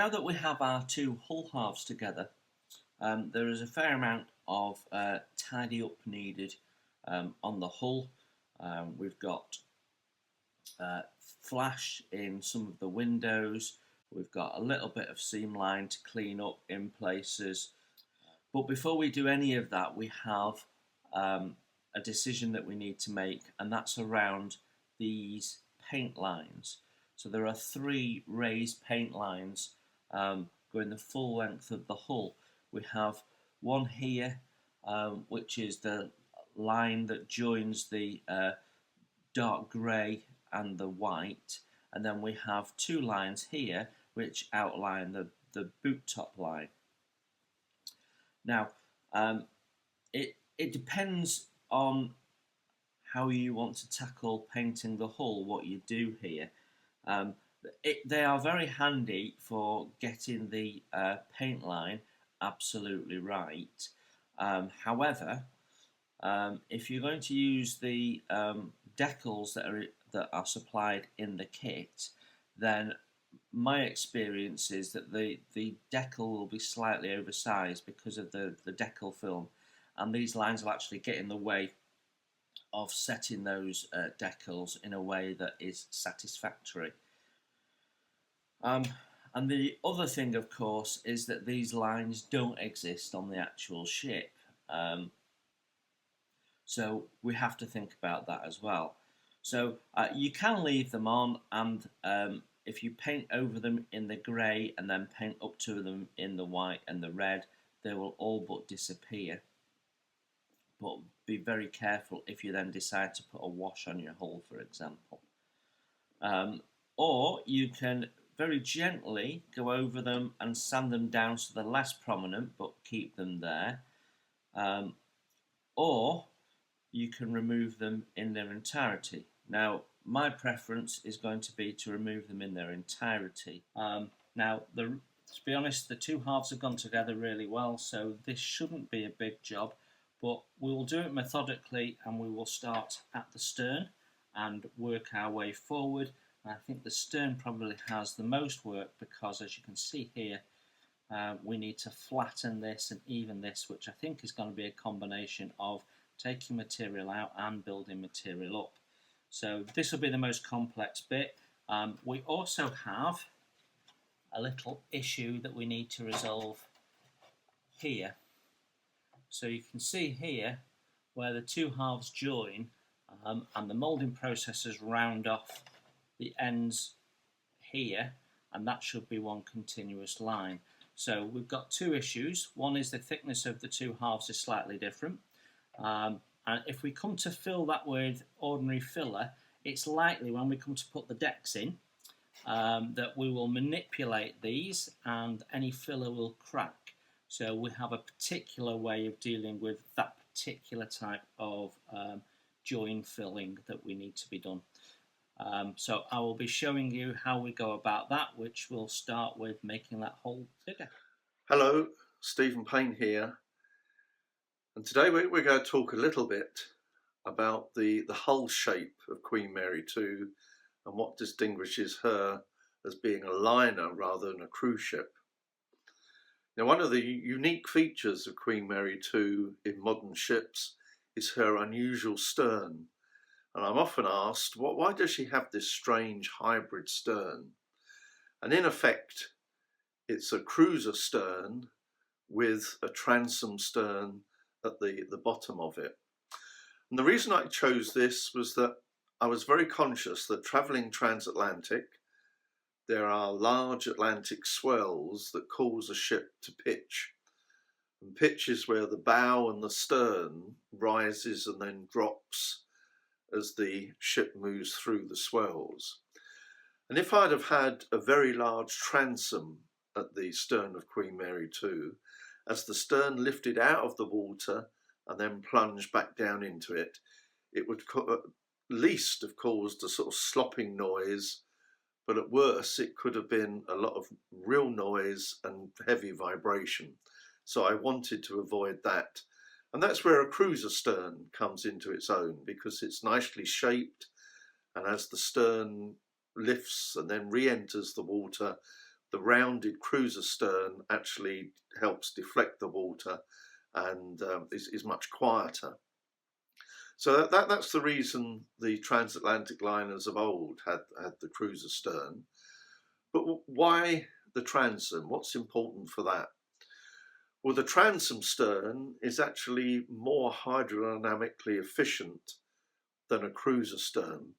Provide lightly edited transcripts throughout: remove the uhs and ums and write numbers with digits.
now that we have our two hull halves together, there is a fair amount of tidy up needed on the hull. We've got flash in some of the windows. We've got a little bit of seam line to clean up in places. But before we do any of that, we have a decision that we need to make, and that's around these paint lines. So there are three raised paint lines going the full length of the hull. We have one here, which is the line that joins the dark grey and the white, and then we have two lines here which outline the boot top line. Now, it depends on how you want to tackle painting the hull, what you do here. They are very handy for getting the paint line absolutely right. However, if you're going to use the decals that are supplied in the kit, then my experience is that the decal will be slightly oversized because of the decal film, and these lines will actually get in the way of setting those decals in a way that is satisfactory. And the other thing, of course, is that these lines don't exist on the actual ship. So we have to think about that as well. So you can leave them on, and if you paint over them in the grey and then paint up to them in the white and the red, they will all but disappear. But be very careful if you then decide to put a wash on your hull, for example. Or you can very gently go over them and sand them down so they're less prominent but keep them there. Or you can remove them in their entirety. Now, my preference is going to be to remove them in their entirety. Now, to be honest, the two halves have gone together really well, so this shouldn't be a big job, but we will do it methodically, and we will start at the stern and work our way forward. And I think the stern probably has the most work because, as you can see here, we need to flatten this and even this, which I think is going to be a combination of taking material out and building material up. So this will be the most complex bit. We also have a little issue that we need to resolve here. So you can see here where the two halves join, and the moulding processes round off the ends here, and that should be one continuous line. So we've got two issues. One is the thickness of the two halves is slightly different. And if we come to fill that with ordinary filler, it's likely when we come to put the decks in that we will manipulate these and any filler will crack. So we have a particular way of dealing with that particular type of join filling that we need to be done. So I will be showing you how we go about that, which will start with making that hull bigger. Hello, Stephen Payne here. And today we're going to talk a little bit about the hull shape of Queen Mary 2 and what distinguishes her as being a liner rather than a cruise ship. Now, one of the unique features of Queen Mary 2 in modern ships is her unusual stern. And I'm often asked, why does she have this strange hybrid stern? And in effect, it's a cruiser stern with a transom stern at the bottom of it. And the reason I chose this was that I was very conscious that travelling transatlantic, there are large Atlantic swells that cause a ship to pitch. And pitch is where the bow and the stern rises and then drops as the ship moves through the swells. And if I'd have had a very large transom at the stern of Queen Mary 2, as the stern lifted out of the water and then plunged back down into it, it would at least have caused a sort of slopping noise, but at worst it could have been a lot of real noise and heavy vibration. So I wanted to avoid that. And that's where a cruiser stern comes into its own, because it's nicely shaped, and as the stern lifts and then re-enters the water, the rounded cruiser stern actually helps deflect the water and is much quieter. So that's the reason the transatlantic liners of old had the cruiser stern. But why the transom? What's important for that? Well, the transom stern is actually more hydrodynamically efficient than a cruiser stern,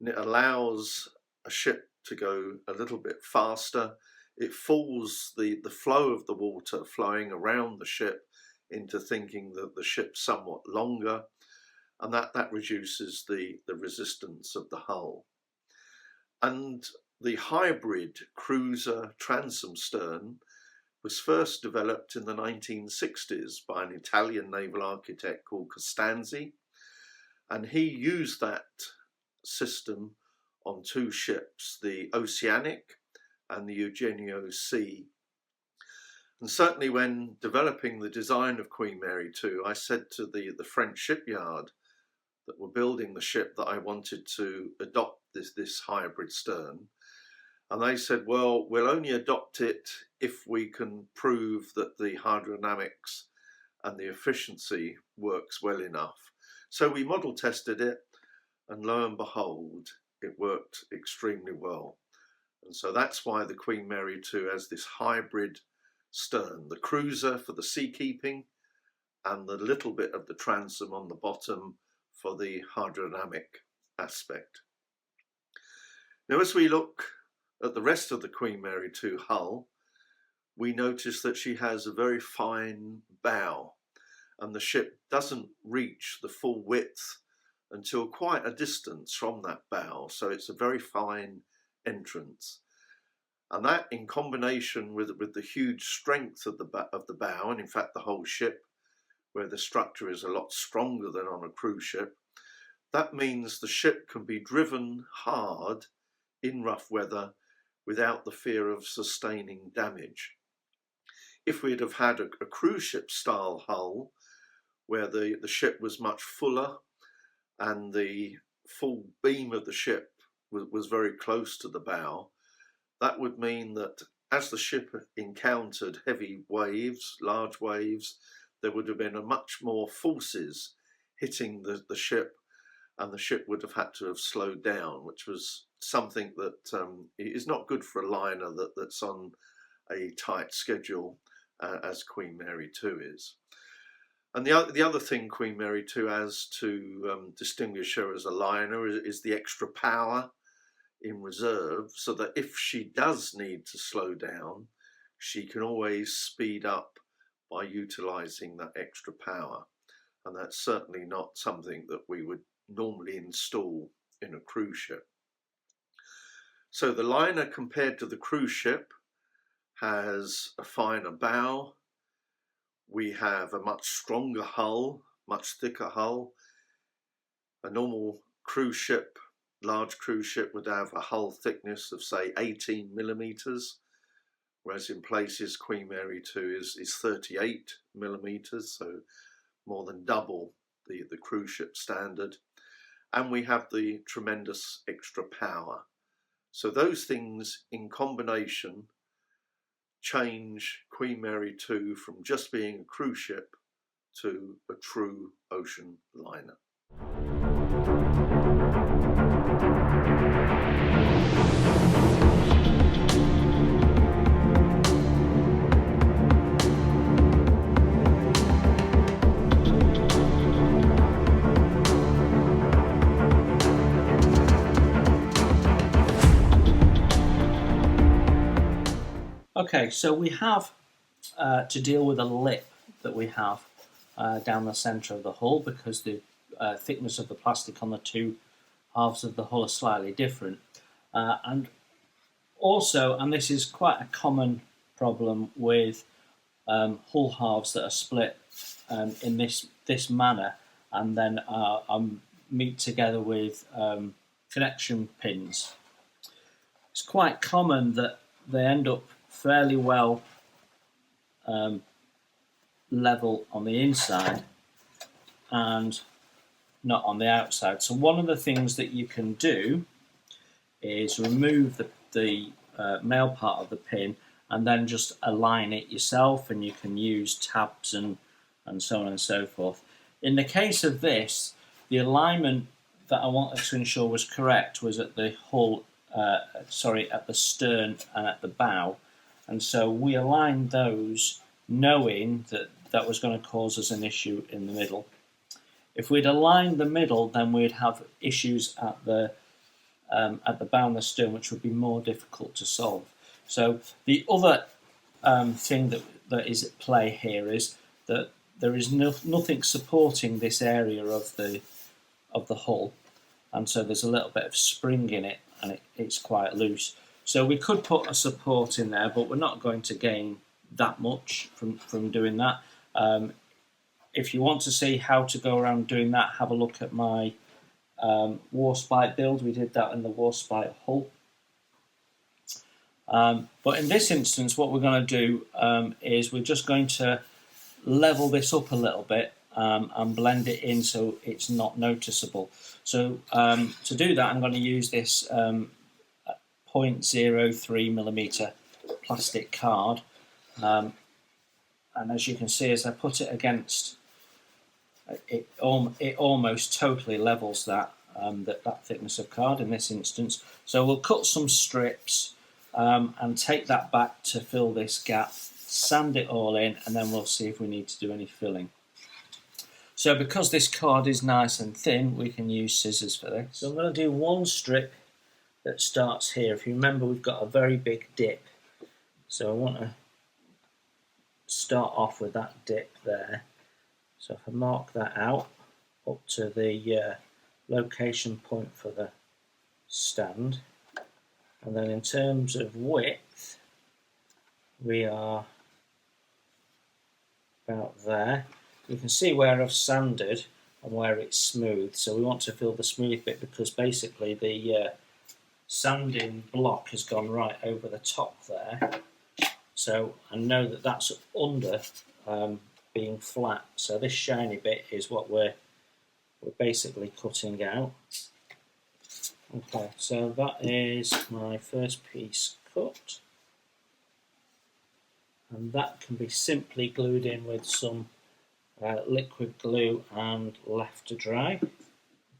and it allows a ship to go a little bit faster. It fools the flow of the water flowing around the ship into thinking that the ship's somewhat longer, and that reduces the resistance of the hull. And the hybrid cruiser transom stern was first developed in the 1960s by an Italian naval architect called Costanzi, and he used that system on two ships, the Oceanic and the Eugenio C. And certainly when developing the design of Queen Mary II, I said to the French shipyard that were building the ship that I wanted to adopt this hybrid stern. And they said, well, we'll only adopt it if we can prove that the hydrodynamics and the efficiency works well enough. So we model tested it, and lo and behold, it worked extremely well. And so that's why the Queen Mary II has this hybrid stern, the cruiser for the seakeeping and the little bit of the transom on the bottom for the hydrodynamic aspect. Now, as we look at the rest of the Queen Mary II hull, we notice that she has a very fine bow, and the ship doesn't reach the full width until quite a distance from that bow. So it's a very fine entrance. And that, in combination with the huge strength of the bow, and in fact the whole ship, where the structure is a lot stronger than on a cruise ship, that means the ship can be driven hard in rough weather without the fear of sustaining damage. If we'd have had a cruise ship style hull, where the ship was much fuller and the full beam of the ship was very close to the bow, that would mean that as the ship encountered heavy waves, large waves, there would have been a much more forces hitting the ship, and the ship would have had to have slowed down, which was something that is not good for a liner that's on a tight schedule, as Queen Mary II is. And the other thing Queen Mary II has to distinguish her as a liner is the extra power in reserve, so that if she does need to slow down, she can always speed up by utilising that extra power. And that's certainly not something that we would normally install in a cruise ship. So the liner, compared to the cruise ship, has a finer bow. We have a much stronger hull, much thicker hull. A normal cruise ship, large cruise ship, would have a hull thickness of, say, 18 millimeters, whereas in places Queen Mary II is 38 millimeters, so more than double the cruise ship standard. And we have the tremendous extra power. So those things in combination change Queen Mary II from just being a cruise ship to a true ocean liner. Okay, so we have to deal with a lip that we have down the centre of the hull, because the thickness of the plastic on the two halves of the hull are slightly different. And also, and this is quite a common problem with hull halves that are split in this manner, and then meet together with connection pins. It's quite common that they end up fairly well level on the inside and not on the outside. So one of the things that you can do is remove the male part of the pin, and then just align it yourself, and you can use tabs and so on and so forth. In the case of this, the alignment that I wanted to ensure was correct was at the hull, at the stern and at the bow, and so we aligned those knowing that that was going to cause us an issue in the middle. If we'd aligned the middle, then we'd have issues at the bow and the stern, which would be more difficult to solve. So the other thing that is at play here is that there is nothing supporting this area of the hull, and so there's a little bit of spring in it, and it's quite loose. So we could put a support in there, but we're not going to gain that much from doing that. If you want to see how to go around doing that, have a look at my Warspite build. We did that in the Warspite hull. But in this instance, what we're going to do is we're just going to level this up a little bit and blend it in so it's not noticeable. So to do that, I'm going to use this 0.03mm plastic card, and as you can see, as I put it against, it almost totally levels that thickness of card in this instance. So we'll cut some strips and take that back to fill this gap, sand it all in, and then we'll see if we need to do any filling. So because this card is nice and thin, we can use scissors for this. So I'm going to do one strip that starts here. If you remember, we've got a very big dip, so I want to start off with that dip there. So if I mark that out up to the location point for the stand, and then in terms of width, we are about there. You can see where I've sanded and where it's smooth, so we want to fill the smooth bit because basically the sanding block has gone right over the top there. So I know that that's under being flat. So this shiny bit is what we're basically cutting out. Okay, so that is my first piece cut, and that can be simply glued in with some liquid glue and left to dry.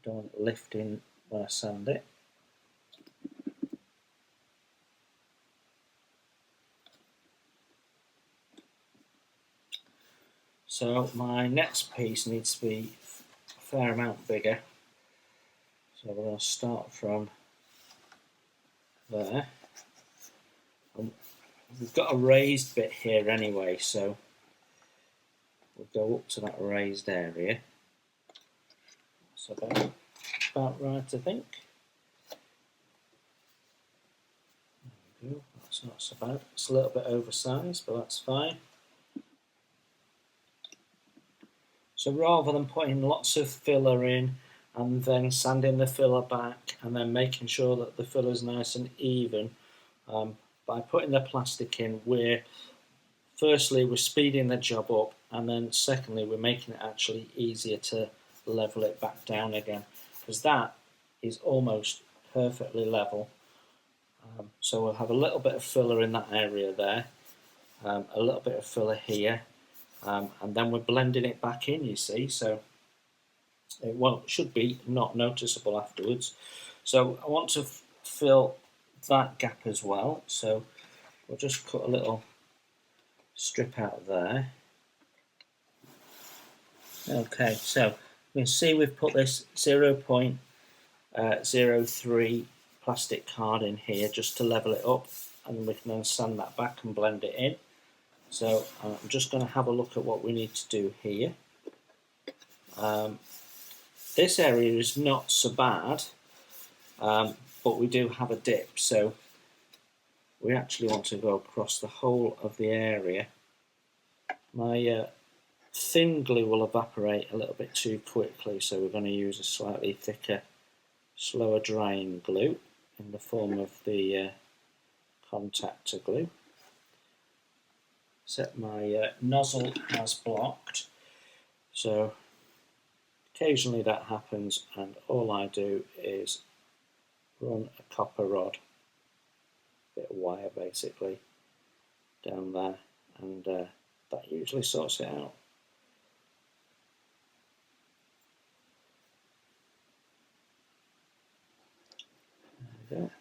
Don't lift in when I sand it. So my next piece needs to be a fair amount bigger. So we're going to start from there. We've got a raised bit here anyway, so we'll go up to that raised area. That's about right, I think. There we go. That's not so bad. It's a little bit oversized, but that's fine. So rather than putting lots of filler in and then sanding the filler back and then making sure that the filler is nice and even, by putting the plastic in, we're speeding the job up, and then secondly we're making it actually easier to level it back down again, because that is almost perfectly level. So we'll have a little bit of filler in that area there, a little bit of filler here, and then we're blending it back in, you see, so it should be not noticeable afterwards. So I want to fill that gap as well, so we'll just cut a little strip out there. Okay, so you can see we've put this 0.03 plastic card in here just to level it up, and we can then sand that back and blend it in. So I'm just going to have a look at what we need to do here. This area is not so bad, but we do have a dip, so we actually want to go across the whole of the area. My thin glue will evaporate a little bit too quickly, so we're going to use a slightly thicker, slower drying glue in the form of the contactor glue. Set my nozzle as blocked, so occasionally that happens, and all I do is run a copper rod bit of wire basically down there, and that usually sorts it out. There we go.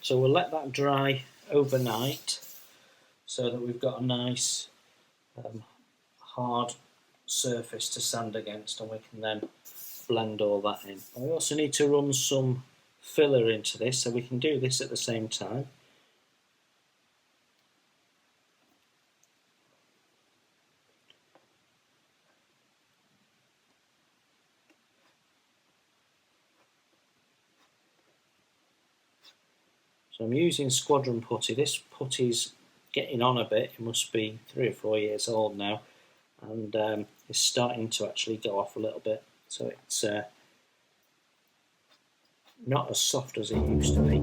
So we'll let that dry overnight so that we've got a nice hard surface to sand against, and we can then blend all that in. We also need to run some filler into this, so we can do this at the same time. So I'm using Squadron putty. This putty's getting on a bit. It must be 3 or 4 years old now, and it's starting to actually go off a little bit. So it's not as soft as it used to be.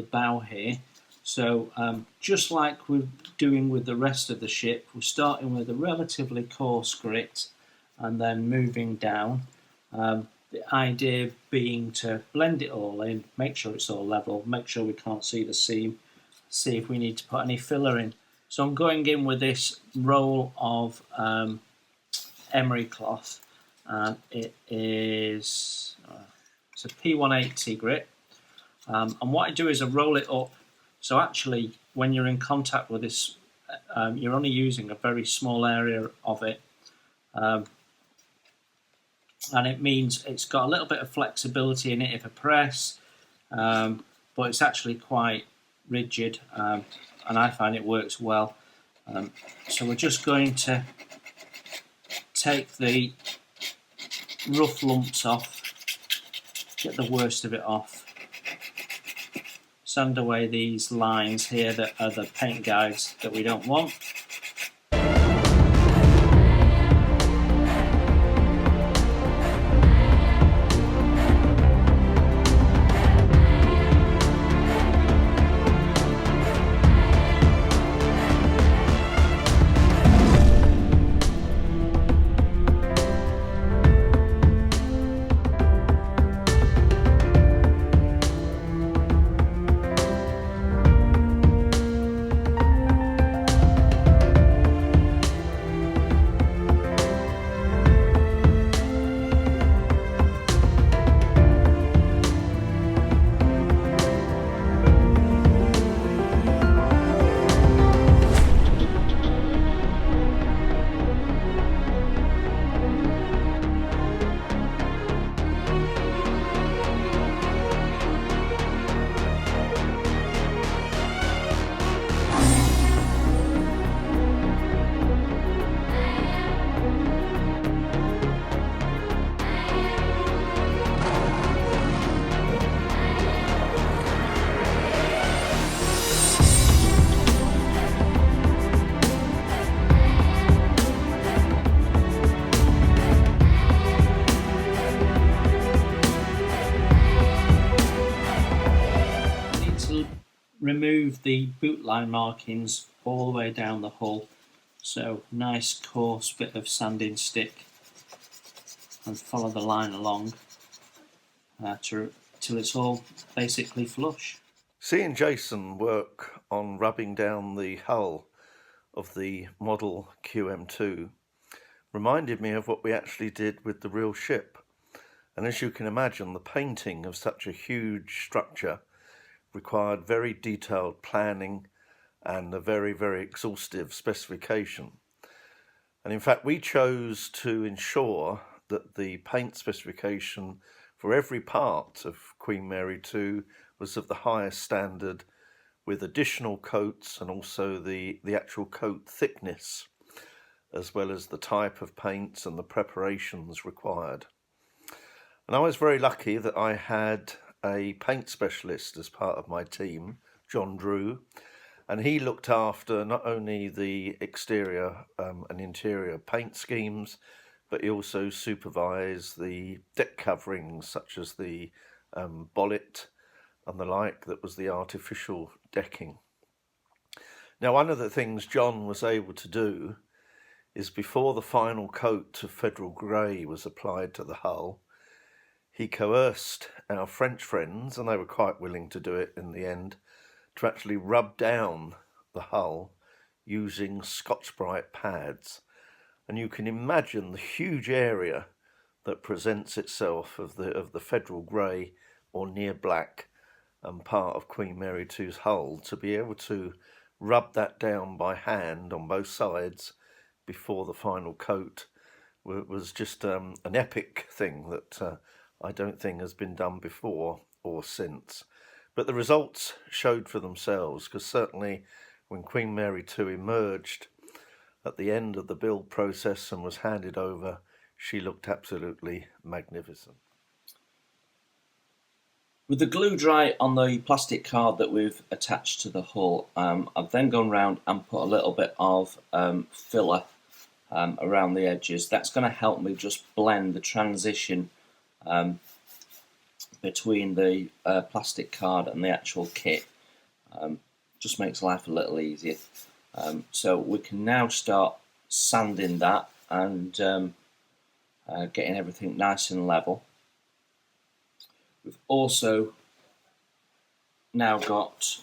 Bow here, so just like we're doing with the rest of the ship, we're starting with a relatively coarse grit and then moving down. The idea being to blend it all in, make sure it's all level, make sure we can't see the seam, see if we need to put any filler in. So I'm going in with this roll of emery cloth, and it is it's a P180 grit. And what I do is I roll it up, so actually when you're in contact with this, you're only using a very small area of it, and it means it's got a little bit of flexibility in it if I press, but it's actually quite rigid, and I find it works well. So we're just going to take the rough lumps off, get the worst of it off. Sand away these lines here that are the paint guides that we don't want. Remove the boot line markings all the way down the hull, so nice coarse bit of sanding stick, and follow the line along till it's all basically flush. Seeing Jason work on rubbing down the hull of the model QM2 reminded me of what we actually did with the real ship, and as you can imagine, the painting of such a huge structure required very detailed planning and a very, very exhaustive specification. And in fact, we chose to ensure that the paint specification for every part of Queen Mary 2 was of the highest standard, with additional coats and also the actual coat thickness, as well as the type of paints and the preparations required. And I was very lucky that I had a paint specialist as part of my team, John Drew, and he looked after not only the exterior and interior paint schemes, but he also supervised the deck coverings such as the bollet and the like, that was the artificial decking. Now, one of the things John was able to do is, before the final coat of Federal Grey was applied to the hull, he coerced our French friends, and they were quite willing to do it in the end, to actually rub down the hull using Scotch-Brite pads. And you can imagine the huge area that presents itself of the Federal Grey or near black part of Queen Mary 2's hull, to be able to rub that down by hand on both sides before the final coat was just an epic thing that I don't think has been done before or since. But the results showed for themselves, because certainly when Queen Mary 2 emerged at the end of the build process and was handed over, she looked absolutely magnificent. With the glue dry on the plastic card that we've attached to the hull, I've then gone round and put a little bit of filler around the edges. That's going to help me just blend the transition between the plastic card and the actual kit. Just makes life a little easier. So we can now start sanding that and getting everything nice and level. We've also now got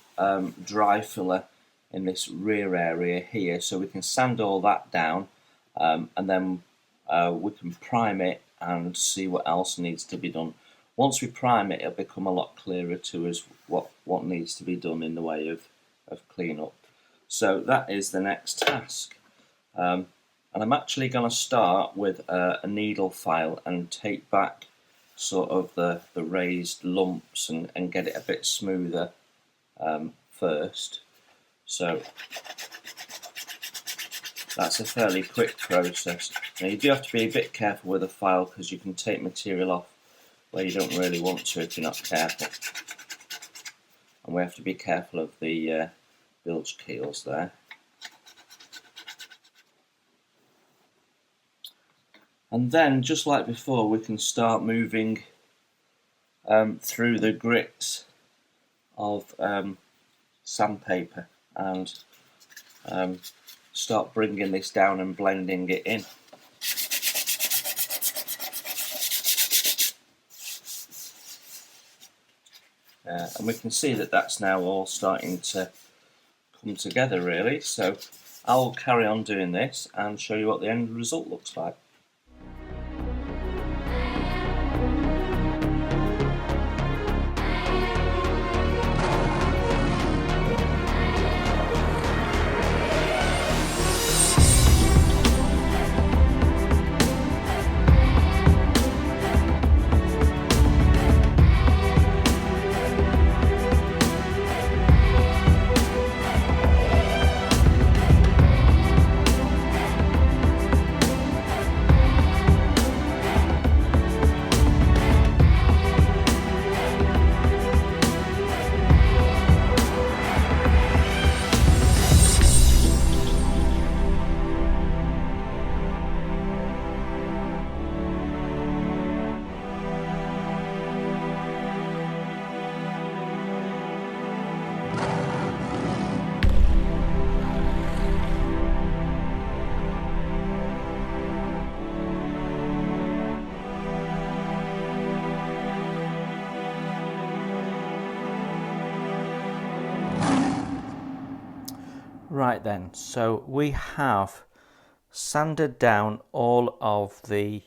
dry filler in this rear area here, so we can sand all that down, and then we can prime it and see what else needs to be done. Once we prime it, it'll become a lot clearer to us what needs to be done in the way of cleanup. So that is the next task. And I'm actually going to start with a needle file and take back sort of the raised lumps and get it a bit smoother first. So that's a fairly quick process. Now, you do have to be a bit careful with a file, because you can take material off where you don't really want to if you're not careful. And we have to be careful of the bilge keels there. And then, just like before, we can start moving through the grits of sandpaper and start bringing this down and blending it in. And we can see that that's now all starting to come together, really. So I'll carry on doing this and show you what the end result looks like. Right then, so we have sanded down all of the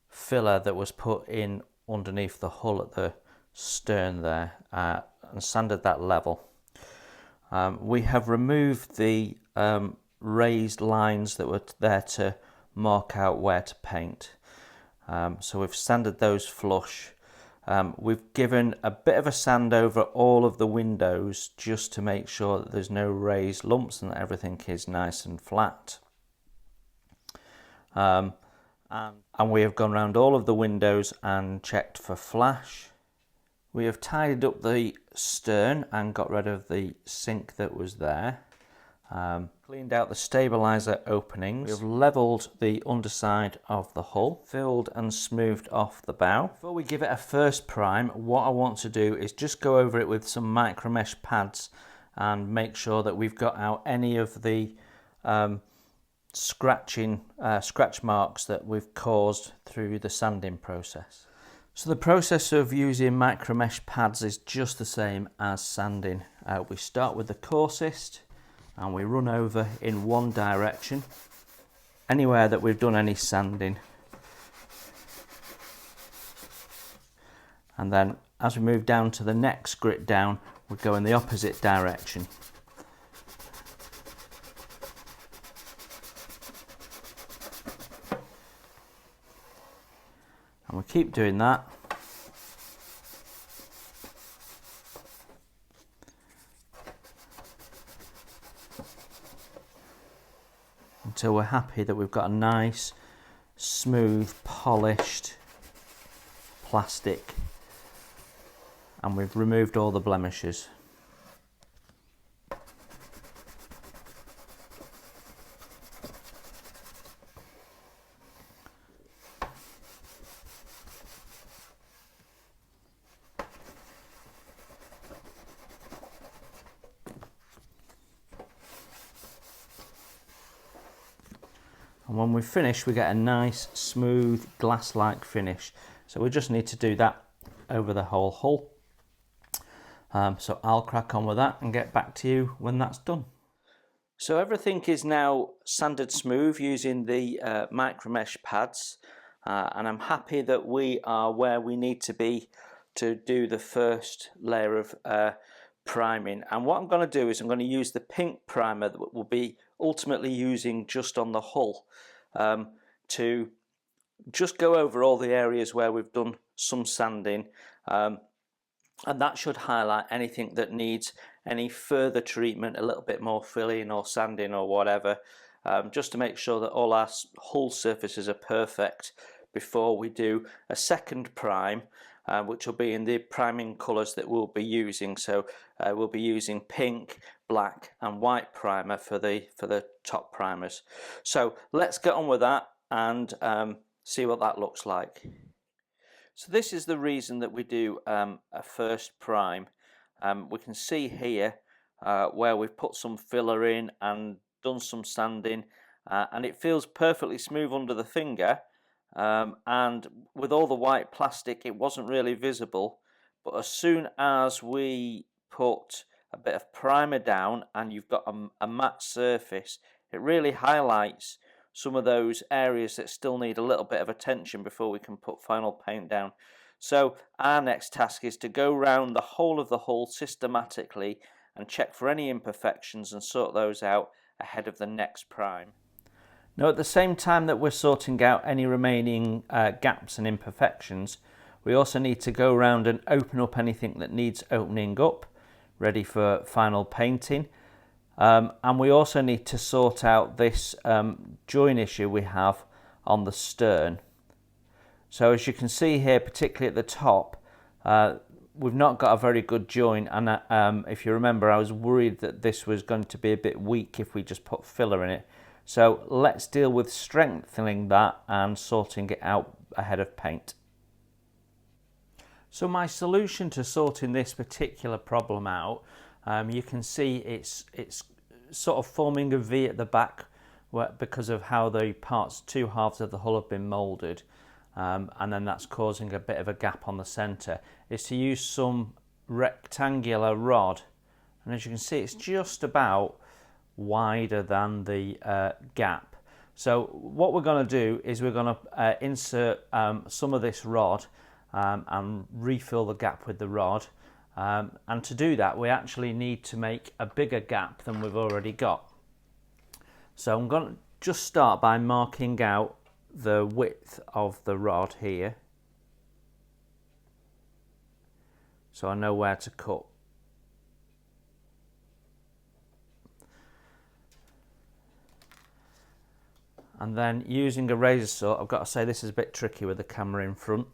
filler that was put in underneath the hull at the stern there, and sanded that level. We have removed the raised lines that were there to mark out where to paint. So we've sanded those flush. We've given a bit of a sand over all of the windows just to make sure that there's no raised lumps and that everything is nice and flat. And we have gone around all of the windows and checked for flash. We have tidied up the stern and got rid of the sink that was there. Cleaned out the stabiliser openings. We've levelled the underside of the hull, filled and smoothed off the bow. Before we give it a first prime, what I want to do is just go over it with some micro mesh pads and make sure that we've got out any of the scratch marks that we've caused through the sanding process. So the process of using micro mesh pads is just the same as sanding. We start with the coarsest and we run over in one direction anywhere that we've done any sanding, and then as we move down to the next grit down, we go in the opposite direction. And we keep doing that until we're happy that we've got a nice, smooth, polished plastic and we've removed all the blemishes. And when we finish, we get a nice, smooth, glass-like finish. So we just need to do that over the whole hull. So I'll crack on with that and get back to you when that's done. So everything is now sanded smooth using the micro mesh pads. And I'm happy that we are where we need to be to do the first layer of priming. And what I'm going to do is I'm going to use the pink primer that we'll be ultimately using just on the hull to just go over all the areas where we've done some sanding, and that should highlight anything that needs any further treatment, a little bit more filling or sanding or whatever, just to make sure that all our hull surfaces are perfect before we do a second prime, which will be in the priming colours that we'll be using. So we'll be using pink, black and white primer for the top primers. So let's get on with that and see what that looks like. So this is the reason that we do a first prime. We can see here where we've put some filler in and done some sanding, and it feels perfectly smooth under the finger. And with all the white plastic, it wasn't really visible, but as soon as we put a bit of primer down and you've got a matte surface, it really highlights some of those areas that still need a little bit of attention before we can put final paint down. So our next task is to go round the whole of the hull systematically and check for any imperfections and sort those out ahead of the next prime. Now, at the same time that we're sorting out any remaining gaps and imperfections, we also need to go around and open up anything that needs opening up, ready for final painting. And we also need to sort out this join issue we have on the stern. So as you can see here, particularly at the top, we've not got a very good join, and if you remember, I was worried that this was going to be a bit weak if we just put filler in it. So let's deal with strengthening that and sorting it out ahead of paint. So my solution to sorting this particular problem out, you can see it's sort of forming a V at the back because of how the two halves of the hull have been moulded, and then that's causing a bit of a gap on the centre, is to use some rectangular rod, and as you can see it's just about wider than the gap. So what we're going to do is we're going to insert some of this rod and refill the gap with the rod, and to do that we actually need to make a bigger gap than we've already got. So I'm going to just start by marking out the width of the rod here, so I know where to cut. And then using a razor saw, I've got to say this is a bit tricky with the camera in front.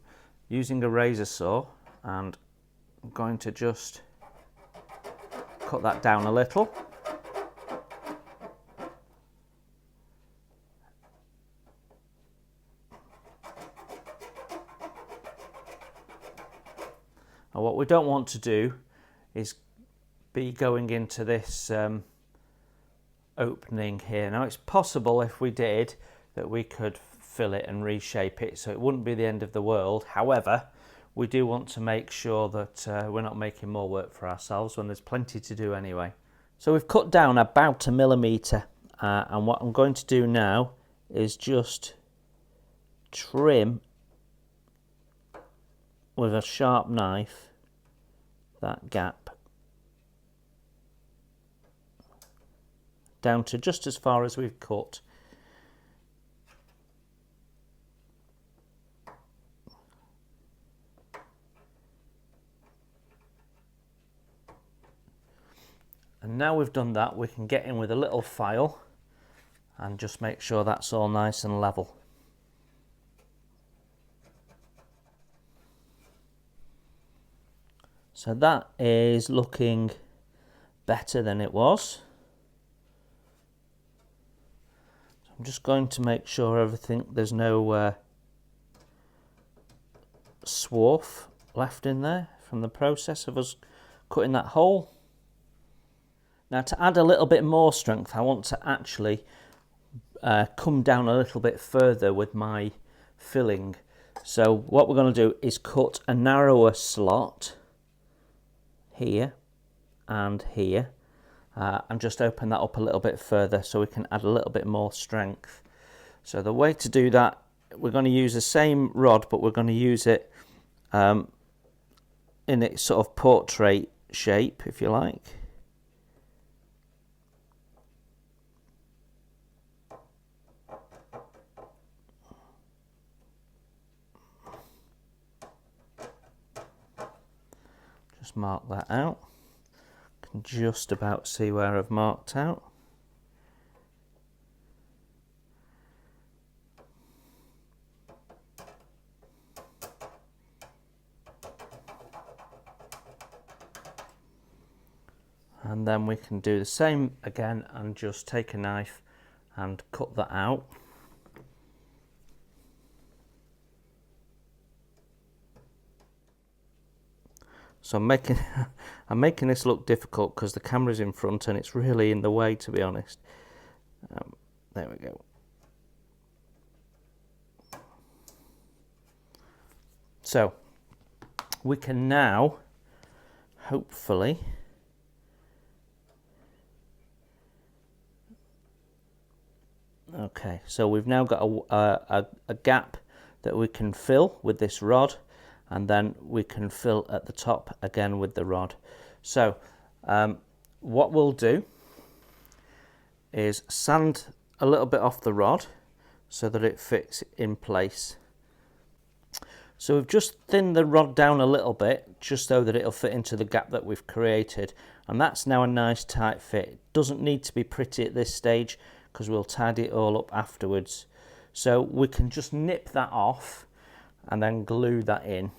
Using a razor saw, and I'm going to just cut that down a little. And what we don't want to do is be going into this opening here. Now it's possible if we did that we could fill it and reshape it, so it wouldn't be the end of the world. However, we do want to make sure that we're not making more work for ourselves when there's plenty to do anyway. So we've cut down about 1 millimetre, and what I'm going to do now is just trim with a sharp knife that gap down to just as far as we've cut. And now we've done that, we can get in with a little file and just make sure that's all nice and level. So that is looking better than it was. So I'm just going to make sure there's no swarf left in there from the process of us cutting that hole. Now, to add a little bit more strength, I want to actually come down a little bit further with my filling. So what we're going to do is cut a narrower slot here and here, and just open that up a little bit further so we can add a little bit more strength. So the way to do that, we're going to use the same rod, but we're going to use it in its sort of portrait shape, if you like. Just mark that out. Can just about see where I've marked out. And then we can do the same again and just take a knife and cut that out. So I'm making this look difficult because the camera's in front and it's really in the way, to be honest. There we go. So we can now hopefully okay, so we've now got a gap that we can fill with this rod, and then we can fill at the top again with the rod. So what we'll do is sand a little bit off the rod so that it fits in place. So we've just thinned the rod down a little bit just so that it'll fit into the gap that we've created, and that's now a nice tight fit. It doesn't need to be pretty at this stage because we'll tidy it all up afterwards. So we can just nip that off and then glue that in.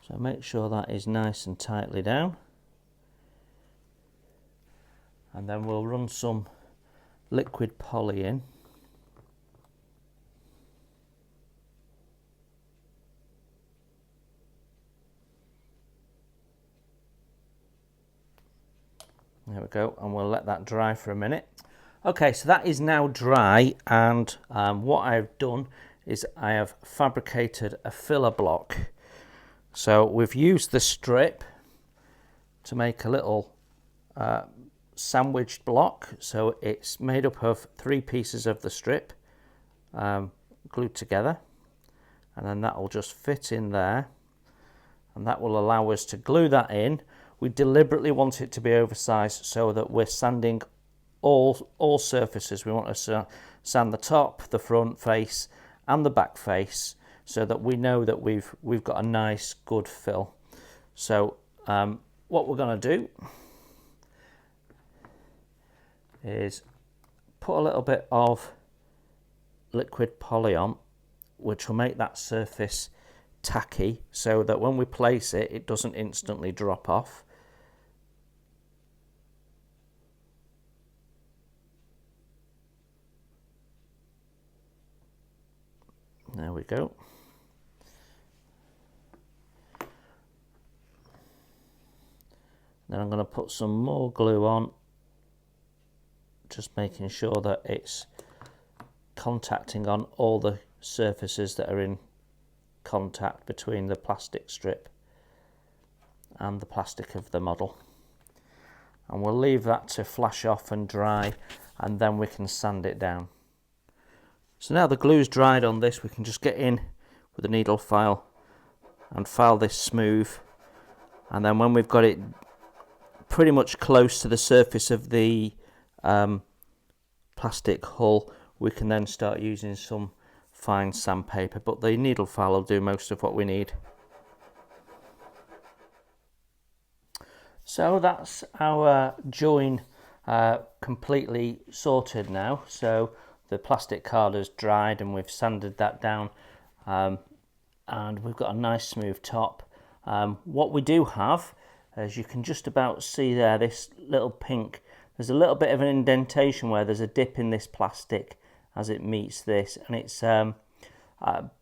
So make sure that is nice and tightly down, and then we'll run some liquid poly in. There we go, and we'll let that dry for a minute. Okay, so that is now dry, and what I've done is I have fabricated a filler block. So we've used the strip to make a little sandwiched block. So it's made up of 3 pieces of the strip glued together, and then that will just fit in there, and that will allow us to glue that in. We deliberately want it to be oversized so that we're sanding all surfaces. We want to sand the top, the front face and the back face, so that we know that we've got a nice good fill. So what we're going to do is put a little bit of liquid poly on, which will make that surface tacky, so that when we place it, it doesn't instantly drop off. There we go. Then I'm going to put some more glue on, just making sure that it's contacting on all the surfaces that are in contact between the plastic strip and the plastic of the model. And we'll leave that to flash off and dry, and then we can sand it down. So now the glue's dried on this, we can just get in with a needle file and file this smooth, and then when we've got it pretty much close to the surface of the plastic hull, we can then start using some fine sandpaper, but the needle file will do most of what we need. So that's our join completely sorted now. So the plastic card has dried and we've sanded that down, and we've got a nice smooth top. What we do have, as you can just about see there, this little pink, there's a little bit of an indentation where there's a dip in this plastic as it meets this, and it's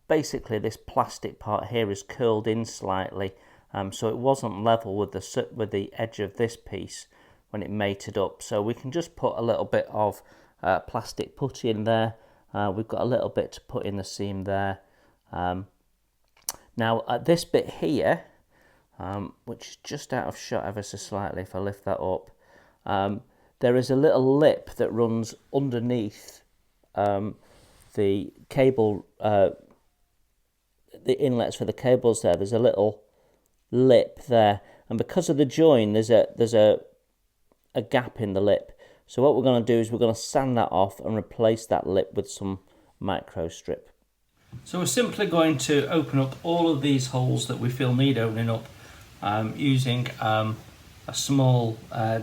basically this plastic part here is curled in slightly, so it wasn't level with the edge of this piece when it mated up. So we can just put a little bit of plastic putty in there. We've got a little bit to put in the seam there. Now at this bit here, which is just out of shot ever so slightly, if I lift that up, there is a little lip that runs underneath the cable, the inlets for the cables there. There's a little lip there, and because of the join, there's a gap in the lip. So what we're going to do is we're going to sand that off and replace that lip with some micro strip. So we're simply going to open up all of these holes that we feel need opening up using a small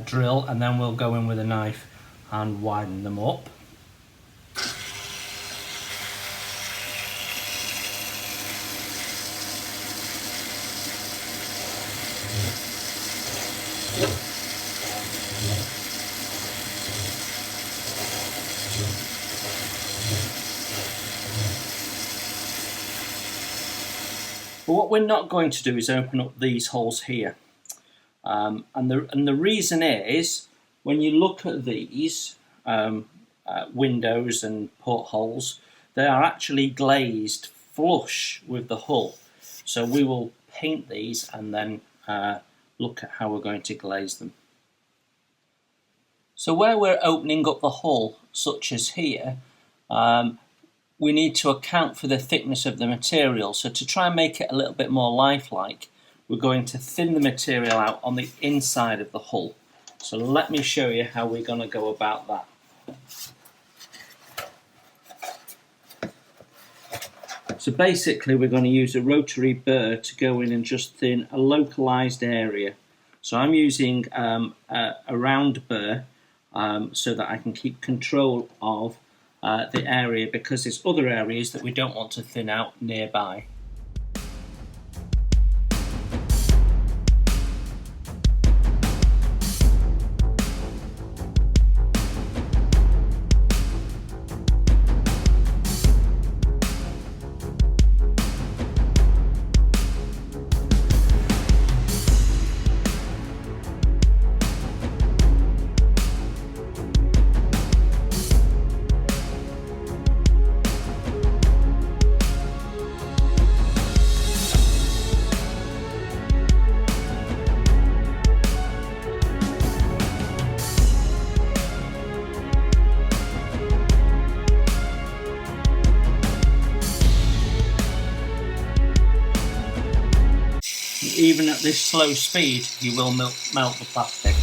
drill, and then we'll go in with a knife and widen them up. But what we're not going to do is open up these holes here. And the reason is, when you look at these windows and portholes, they are actually glazed flush with the hull. So we will paint these and then look at how we're going to glaze them. So where we're opening up the hull, such as here, we need to account for the thickness of the material. So to try and make it a little bit more lifelike, we're going to thin the material out on the inside of the hull. So let me show you how we're going to go about that. So basically we're going to use a rotary burr to go in and just thin a localized area. So I'm using a round burr so that I can keep control of the area, because there's other areas that we don't want to thin out nearby. even at this slow speed, you will melt the plastic.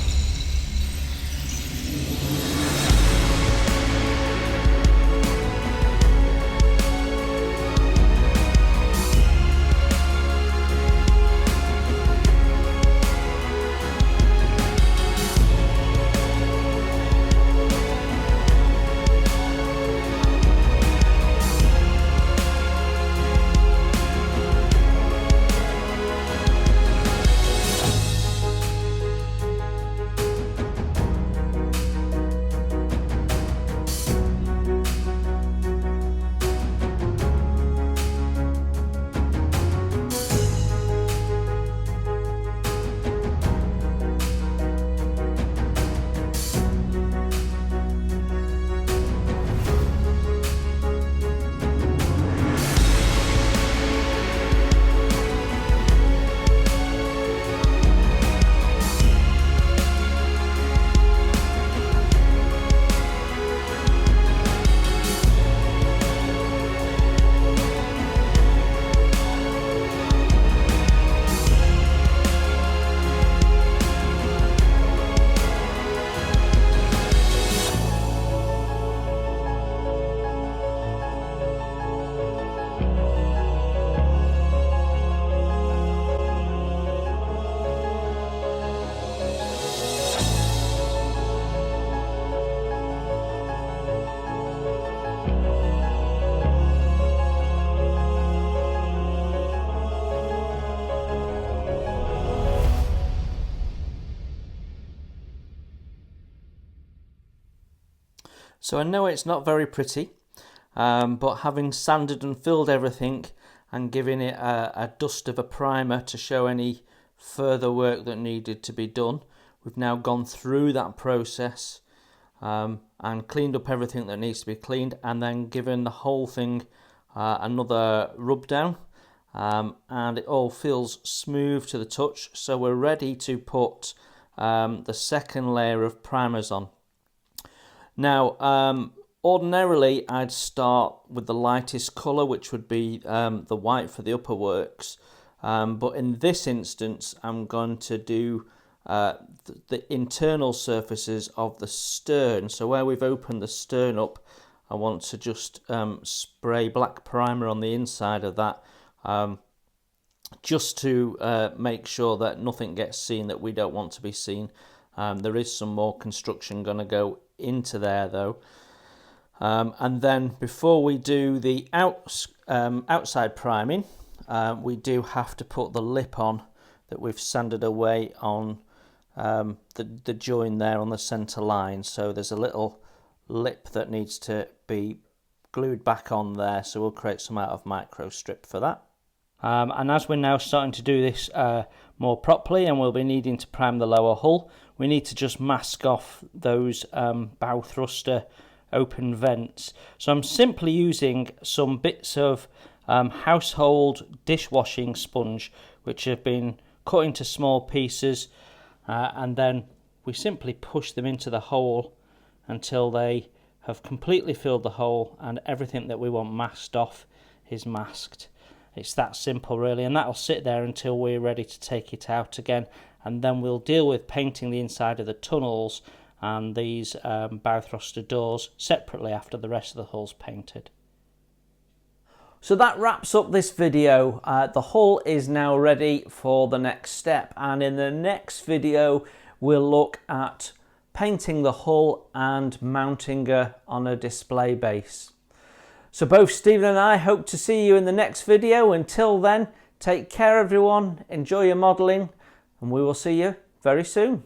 So I know it's not very pretty, but having sanded and filled everything and giving it a dust of a primer to show any further work that needed to be done, we've now gone through that process and cleaned up everything that needs to be cleaned, and then given the whole thing another rub down, and it all feels smooth to the touch. So we're ready to put the second layer of primers on. Now, ordinarily I'd start with the lightest colour, which would be the white for the upper works, but in this instance I'm going to do the internal surfaces of the stern. So where we've opened the stern up, I want to just spray black primer on the inside of that, just to make sure that nothing gets seen that we don't want to be seen. There is some more construction going to go into there though, and then before we do the outside priming, we do have to put the lip on that we've sanded away on the join there on the centre line. So there's a little lip that needs to be glued back on there, so we'll create some out of micro strip for that. And as we're now starting to do this more properly, and we'll be needing to prime the lower hull, we need to just mask off those bow thruster open vents. So I'm simply using some bits of household dishwashing sponge, which have been cut into small pieces, and then we simply push them into the hole until they have completely filled the hole and everything that we want masked off is masked. It's that simple really, and that'll sit there until we're ready to take it out again, and then we'll deal with painting the inside of the tunnels and these bow thruster doors separately after the rest of the hull's painted. So that wraps up this video. The hull is now ready for the next step, and in the next video we'll look at painting the hull and mounting her on a display base. So both Stephen and I hope to see you in the next video. Until then, take care everyone, enjoy your modelling, and we will see you very soon.